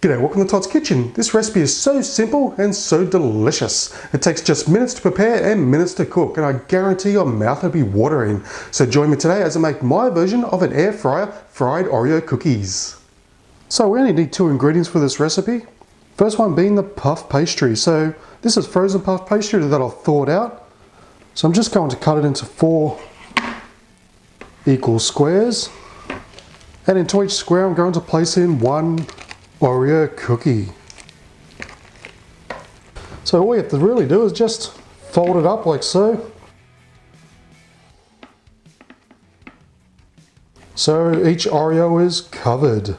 G'day, welcome to Todd's Kitchen. This recipe is so simple and so delicious. It takes just minutes to prepare and minutes to cook, and I guarantee your mouth will be watering. So join me today as I make my version of an air fryer fried Oreo cookies. So we only need 2 ingredients for this recipe. First one being the puff pastry. So this is frozen puff pastry that I've thawed out. So I'm just going to cut it into 4 equal squares. And into each square I'm going to place in 1 Oreo cookie. So all you have to really do is just fold it up like so. So each Oreo is covered.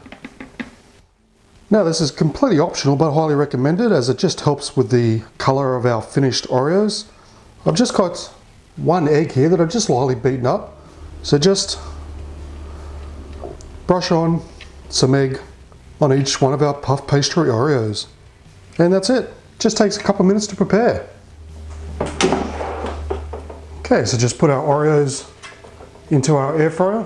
Now this is completely optional but highly recommended as it just helps with the colour of our finished Oreos. I've just got 1 egg here that I've just lightly beaten up. So just brush on some egg on each one of our puff pastry Oreos. And that's it. Just takes a couple of minutes to prepare. Okay, so just put our Oreos into our air fryer.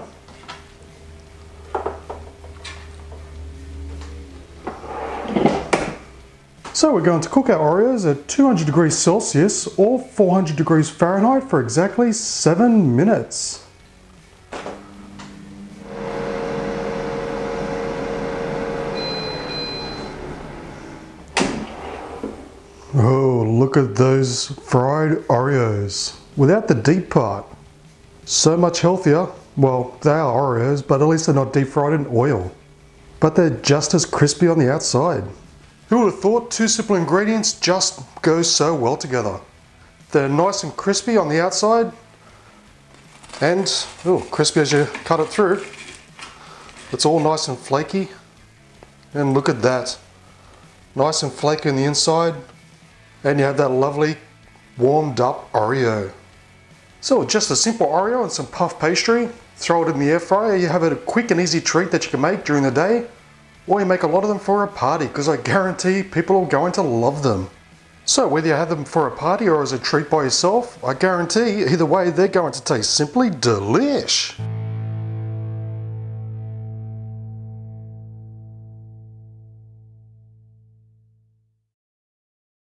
So we're going to cook our Oreos at 200 degrees Celsius or 400 degrees Fahrenheit for exactly 7 minutes. Oh, look at those fried Oreos without the deep part. So much healthier. Well, they are Oreos, but at least they're not deep fried in oil. But they're just as crispy on the outside. Who would have thought 2 simple ingredients just go so well together? They're nice and crispy on the outside and crispy as you cut it through. It's all nice and flaky. And look at that. Nice and flaky on the inside. And you have that lovely warmed up Oreo. So just a simple Oreo and some puff pastry, throw it in the air fryer. You have a quick and easy treat that you can make during the day, or you make a lot of them for a party because I guarantee people are going to love them. So whether you have them for a party or as a treat by yourself, I guarantee either way they're going to taste simply delish.